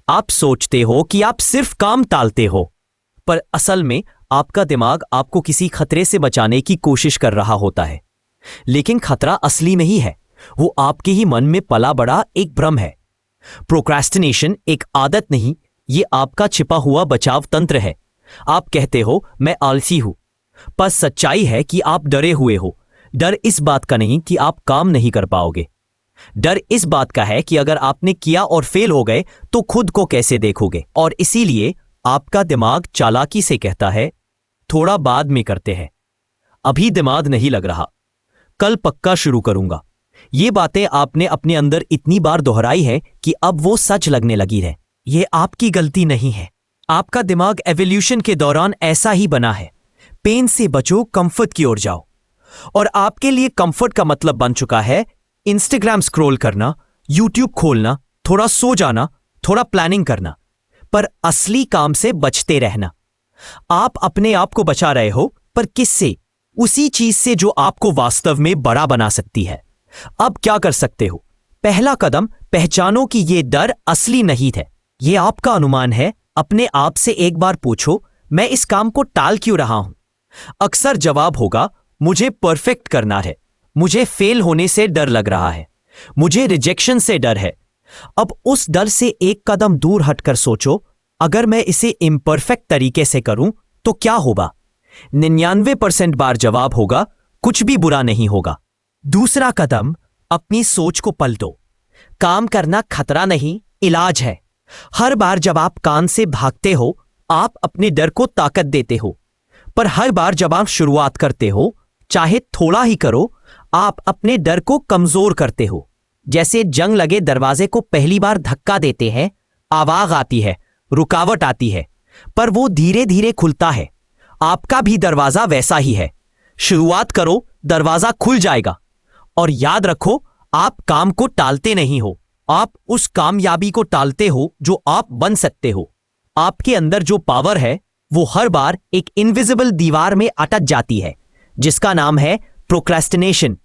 आप सोचते हो कि आप सिर्फ काम टालते हो, पर असल में आपका दिमाग आपको किसी खतरे से बचाने की कोशिश कर रहा होता है। लेकिन खतरा असली में ही है, वो आपके ही मन में पला बड़ा एक भ्रम है। प्रोक्रेस्टिनेशन एक आदत नहीं, ये आपका छिपा हुआ बचाव तंत्र है। आप कहते हो मैं आलसी हूं, पर सच्चाई है कि आप डरे हुए हो। डर इस बात का नहीं कि आप काम नहीं कर पाओगे, डर इस बात का है कि अगर आपने किया और फेल हो गए तो खुद को कैसे देखोगे। और इसीलिए आपका दिमाग चालाकी से कहता है थोड़ा बाद में करते हैं, अभी दिमाग नहीं लग रहा, कल पक्का शुरू करूंगा। ये बातें आपने अपने अंदर इतनी बार दोहराई है कि अब वो सच लगने लगी है। ये आपकी गलती नहीं है, आपका दिमाग एवोल्यूशन के दौरान ऐसा ही बना है। पेन से बचो, कंफर्ट की ओर जाओ। और आपके लिए कंफर्ट का मतलब बन चुका है इंस्टाग्राम स्क्रॉल करना, यूट्यूब खोलना, थोड़ा सो जाना, थोड़ा प्लानिंग करना, पर असली काम से बचते रहना। आप अपने आप को बचा रहे हो, पर किससे? उसी चीज से जो आपको वास्तव में बड़ा बना सकती है। अब क्या कर सकते हो? पहला कदम, पहचानो कि यह डर असली नहीं है, यह आपका अनुमान है। अपने आप से एक बार पूछो, मैं इस काम को टाल क्यों रहा हूं? अक्सर जवाब होगा, मुझे परफेक्ट करना है, मुझे फेल होने से डर लग रहा है, मुझे रिजेक्शन से डर है। अब उस डर से एक कदम दूर हटकर सोचो, अगर मैं इसे इम्परफेक्ट तरीके से करूं तो क्या होगा? 99% बार जवाब होगा, कुछ भी बुरा नहीं होगा। दूसरा कदम, अपनी सोच को पलटो। काम करना खतरा नहीं, इलाज है। हर बार जब आप काम से भागते हो, आप अपने डर को ताकत देते हो, पर हर बार जब आप शुरुआत करते हो, चाहे थोड़ा ही करो, आप अपने डर को कमजोर करते हो। जैसे जंग लगे दरवाजे को पहली बार धक्का देते हैं, आवाज आती है, रुकावट आती है, पर वो धीरे धीरे खुलता है। आपका भी दरवाजा वैसा ही है। शुरुआत करो, दरवाजा खुल जाएगा। और याद रखो, आप काम को टालते नहीं हो, आप उस कामयाबी को टालते हो जो आप बन सकते हो। आपके अंदर जो पावर है, वो हर बार एक इनविजिबल दीवार में अटक जाती है, जिसका नाम है प्रोक्रेस्टिनेशन।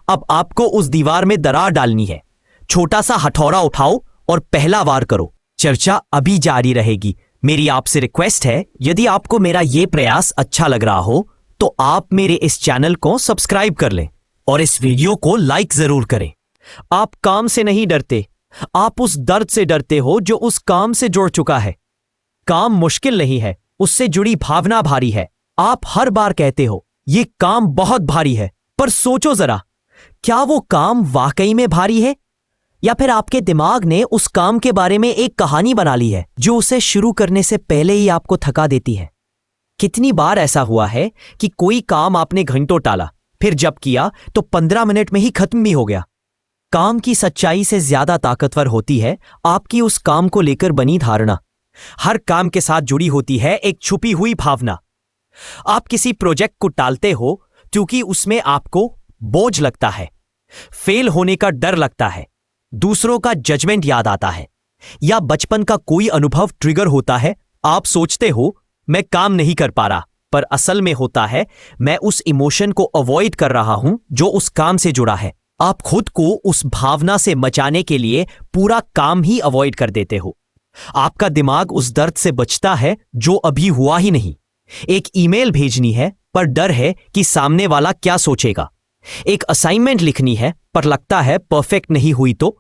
अब आपको उस दीवार में दरार डालनी है। छोटा सा हथौड़ा उठाओ और पहला वार करो। चर्चा अभी जारी रहेगी। मेरी आपसे रिक्वेस्ट है, यदि आपको मेरा ये प्रयास अच्छा लग रहा हो तो आप मेरे इस चैनल को सब्सक्राइब कर लें और इस वीडियो को लाइक जरूर करें। आप काम से नहीं डरते, आप उस दर्द से डरते हो जो उस काम से जुड़ चुका है। काम मुश्किल नहीं है, उससे जुड़ी भावना भारी है। आप हर बार कहते हो ये काम बहुत भारी है, पर सोचो जरा, क्या वो काम वाकई में भारी है, या फिर आपके दिमाग ने उस काम के बारे में एक कहानी बना ली है जो उसे शुरू करने से पहले ही आपको थका देती है? कितनी बार ऐसा हुआ है कि कोई काम आपने घंटों टाला, फिर जब किया तो 15 मिनट में ही खत्म भी हो गया। काम की सच्चाई से ज्यादा ताकतवर होती है आपकी उस काम को लेकर बनी धारणा। हर काम के साथ जुड़ी होती है एक छुपी हुई भावना। आप किसी प्रोजेक्ट को टालते हो क्योंकि उसमें आपको बोझ लगता है, फेल होने का डर लगता है, दूसरों का जजमेंट याद आता है, या बचपन का कोई अनुभव ट्रिगर होता है। आप सोचते हो मैं काम नहीं कर पा रहा, पर असल में होता है मैं उस इमोशन को अवॉइड कर रहा हूं जो उस काम से जुड़ा है। आप खुद को उस भावना से बचाने के लिए पूरा काम ही अवॉइड कर देते हो। आपका दिमाग उस दर्द से बचता है जो अभी हुआ ही नहीं। एक ईमेल भेजनी है, पर डर है कि सामने वाला क्या सोचेगा। एक असाइनमेंट लिखनी है, पर लगता है परफेक्ट नहीं हुई तो।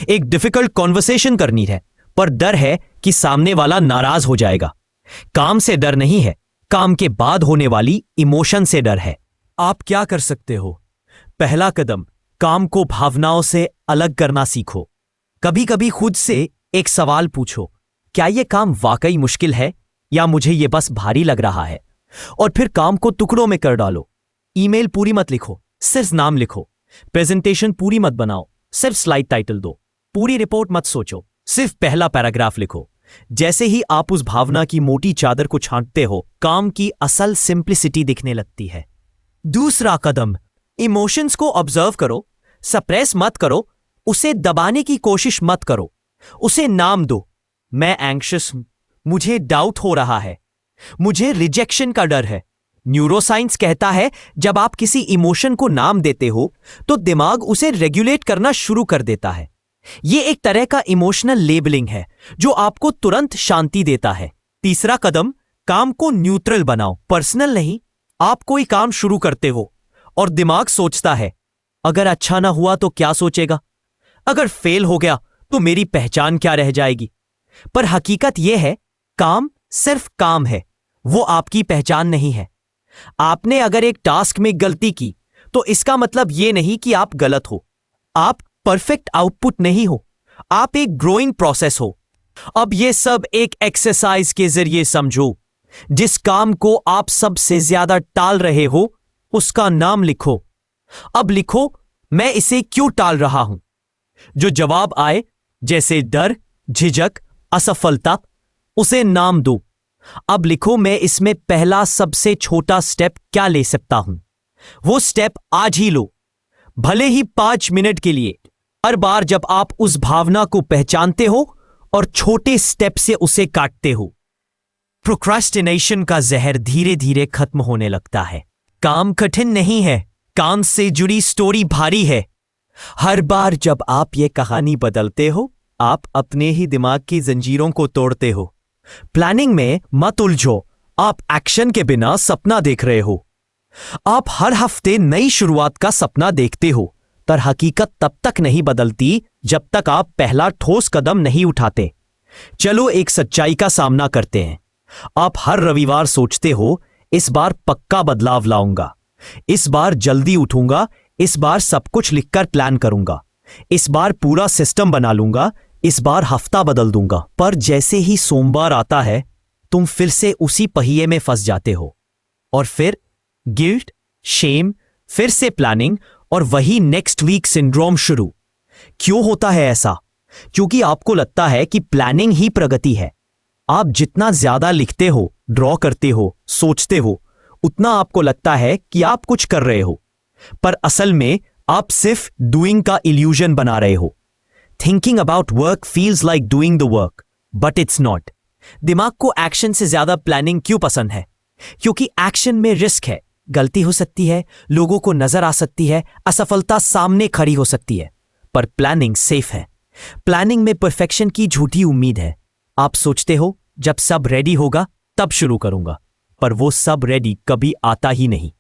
एक डिफिकल्ट कॉन्वर्सेशन करनी है, पर डर है कि सामने वाला नाराज हो जाएगा। काम से डर नहीं है, काम के बाद होने वाली इमोशन से डर है। आप क्या कर सकते हो? पहला कदम, काम को भावनाओं से अलग करना सीखो। कभी कभी खुद से एक सवाल पूछो, क्या यह काम वाकई मुश्किल है या मुझे यह बस भारी लग रहा है? और फिर काम को टुकड़ों में कर डालो। ईमेल पूरी मत लिखो, सिर्फ नाम लिखो। प्रेजेंटेशन पूरी मत बनाओ, सिर्फ स्लाइड टाइटल दो। पूरी रिपोर्ट मत सोचो, सिर्फ पहला पैराग्राफ लिखो। जैसे ही आप उस भावना की मोटी चादर को छांटते हो, काम की असल सिंप्लिसिटी दिखने लगती है। दूसरा कदम, इमोशंस को ऑब्जर्व करो, सप्रेस मत करो, उसे दबाने की कोशिश मत करो। उसे नाम दो। मैं एंग्शियस हूं, मुझे डाउट हो रहा है, मुझे रिजेक्शन का डर है। न्यूरोसाइंस कहता है जब आप किसी इमोशन को नाम देते हो तो दिमाग उसे रेगुलेट करना शुरू कर देता है। ये एक तरह का इमोशनल लेबलिंग है जो आपको तुरंत शांति देता है। तीसरा कदम, काम को न्यूट्रल बनाओ, पर्सनल नहीं। आप कोई काम शुरू करते हो और दिमाग सोचता है, अगर अच्छा ना हुआ तो क्या सोचेगा, अगर फेल हो गया तो मेरी पहचान क्या रह जाएगी। पर हकीकत यह है, काम सिर्फ काम है, वो आपकी पहचान नहीं है। आपने अगर एक टास्क में गलती की तो इसका मतलब यह नहीं कि आप गलत हो। आप परफेक्ट आउटपुट नहीं हो, आप एक ग्रोइंग प्रोसेस हो। अब यह सब एक एक्सरसाइज के जरिए समझो। जिस काम को आप सबसे ज्यादा टाल रहे हो उसका नाम लिखो। अब लिखो, मैं इसे क्यों टाल रहा हूं। जो जवाब आए, जैसे डर, झिझक, असफलता, उसे नाम दो। अब लिखो, मैं इसमें पहला सबसे छोटा स्टेप क्या ले सकता हूं। वो स्टेप आज ही लो, भले ही 5 मिनट के लिए। हर बार जब आप उस भावना को पहचानते हो और छोटे स्टेप से उसे काटते हो, प्रोक्रास्टिनेशन का जहर धीरे धीरे खत्म होने लगता है। काम कठिन नहीं है, काम से जुड़ी स्टोरी भारी है। हर बार जब आप ये कहानी बदलते हो, आप अपने ही दिमाग की जंजीरों को तोड़ते हो। प्लानिंग में मत उलझो, आप एक्शन के बिना सपना देख रहे हो। आप हर हफ्ते नई शुरुआत का सपना देखते हो, पर हकीकत तब तक नहीं बदलती जब तक आप पहला ठोस कदम नहीं उठाते। चलो एक सच्चाई का सामना करते हैं। आप हर रविवार सोचते हो, इस बार पक्का बदलाव लाऊंगा, इस बार जल्दी उठूंगा, इस बार सब कुछ लिखकर प्लान करूंगा, इस बार पूरा सिस्टम बना लूंगा, इस बार हफ्ता बदल दूंगा। पर जैसे ही सोमवार आता है, तुम फिर से उसी पहिए में फंस जाते हो। और फिर गिल्ट, शेम, फिर से प्लानिंग और वही नेक्स्ट वीक सिंड्रोम शुरू। क्यों होता है ऐसा? क्योंकि आपको लगता है कि प्लानिंग ही प्रगति है। आप जितना ज्यादा लिखते हो, ड्रॉ करते हो, सोचते हो, उतना आपको लगता है कि आप कुछ कर रहे हो। पर असल में आप सिर्फ डूइंग का इल्यूजन बना रहे हो। Thinking about work feels like doing the work, but it's not. दिमाग को एक्शन से ज्यादा प्लानिंग क्यों पसंद है? क्योंकि एक्शन में रिस्क है, गलती हो सकती है, लोगों को नजर आ सकती है, असफलता सामने खड़ी हो सकती है। पर प्लानिंग सेफ है। प्लानिंग में परफेक्शन की झूठी उम्मीद है। आप सोचते हो, जब सब रेडी होगा तब शुरू करूंगा, पर वो सब रेडी कभी आता ही नहीं।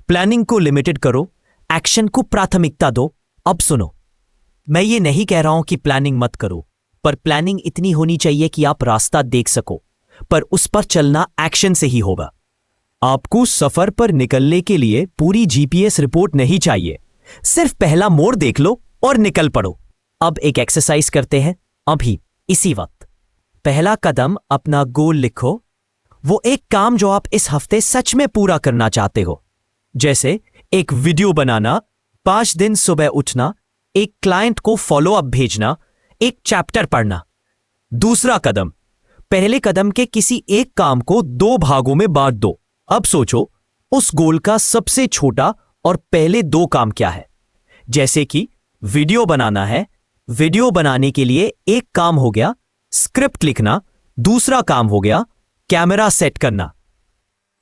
प्लानिंग को लिमिटेड करो, एक्शन को प्राथमिकता दो। अब सुनो, मैं ये नहीं कह रहा हूं कि प्लानिंग मत करो, पर प्लानिंग इतनी होनी चाहिए कि आप रास्ता देख सको, पर उस पर चलना एक्शन से ही होगा। आपको सफर पर निकलने के लिए पूरी जीपीएस रिपोर्ट नहीं चाहिए, सिर्फ पहला मोड़ देख लो और निकल पड़ो। अब एक एक्सरसाइज करते हैं, अभी इसी वक्त। पहला कदम, अपना गोल लिखो। वो एक काम जो आप इस हफ्ते सच में पूरा करना चाहते हो, जैसे एक वीडियो बनाना, 5 दिन सुबह उठना, एक क्लाइंट को फॉलो अप भेजना, एक चैप्टर पढ़ना। दूसरा कदम, पहले कदम के किसी एक काम को 2 भागों में बांट दो। अब सोचो, उस गोल का सबसे छोटा और पहले 2 काम क्या है। जैसे कि वीडियो बनाना है, वीडियो बनाने के लिए एक काम हो गया स्क्रिप्ट लिखना, दूसरा काम हो गया कैमरा सेट करना।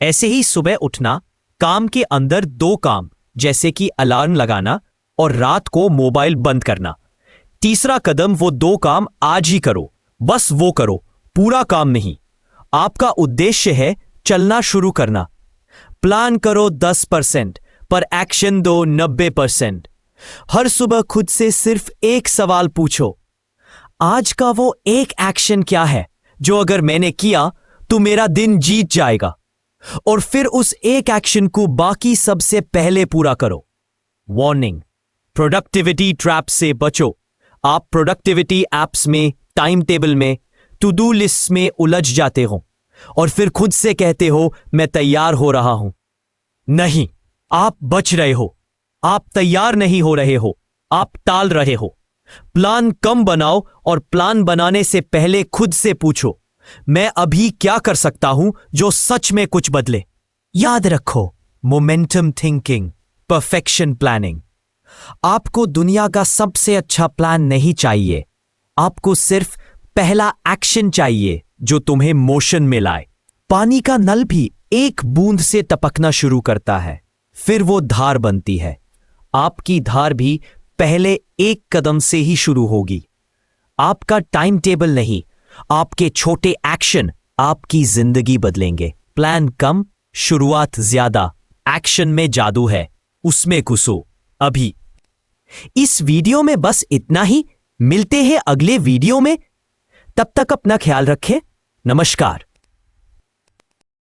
ऐसे ही सुबह उठना, काम के अंदर 2 काम, जैसे कि अलार्म लगाना और रात को मोबाइल बंद करना। तीसरा कदम, वो 2 काम आज ही करो, बस वो करो, पूरा काम नहीं। आपका उद्देश्य है चलना शुरू करना। प्लान करो 10%, पर एक्शन दो 90%। हर सुबह खुद से सिर्फ एक सवाल पूछो, आज का वो एक एक्शन क्या है जो अगर मैंने किया तो मेरा दिन जीत जाएगा। और फिर उस एक एक्शन को बाकी सबसे पहले पूरा करो। वार्निंग, प्रोडक्टिविटी ट्रैप से बचो। आप प्रोडक्टिविटी एप्स में, टाइम टेबल में, टू डू लिस्ट में उलझ जाते हो और फिर खुद से कहते हो, मैं तैयार हो रहा हूं। नहीं, आप बच रहे हो। आप तैयार नहीं हो रहे हो, आप टाल रहे हो। प्लान कम बनाओ और प्लान बनाने से पहले खुद से पूछो, मैं अभी क्या कर सकता हूं जो सच में कुछ बदले। याद रखो, मोमेंटम थिंकिंग, परफेक्शन प्लानिंग। आपको दुनिया का सबसे अच्छा प्लान नहीं चाहिए, आपको सिर्फ पहला एक्शन चाहिए जो तुम्हें मोशन में लाए। पानी का नल भी एक बूंद से टपकना शुरू करता है, फिर वो धार बनती है। आपकी धार भी पहले एक कदम से ही शुरू होगी। आपका टाइम टेबल नहीं, आपके छोटे एक्शन आपकी जिंदगी बदलेंगे। प्लान कम, शुरुआत ज्यादा। एक्शन में जादू है, उसमें घुसो अभी। इस वीडियो में बस इतना ही। मिलते हैं अगले वीडियो में। तब तक अपना ख्याल रखें। नमस्कार।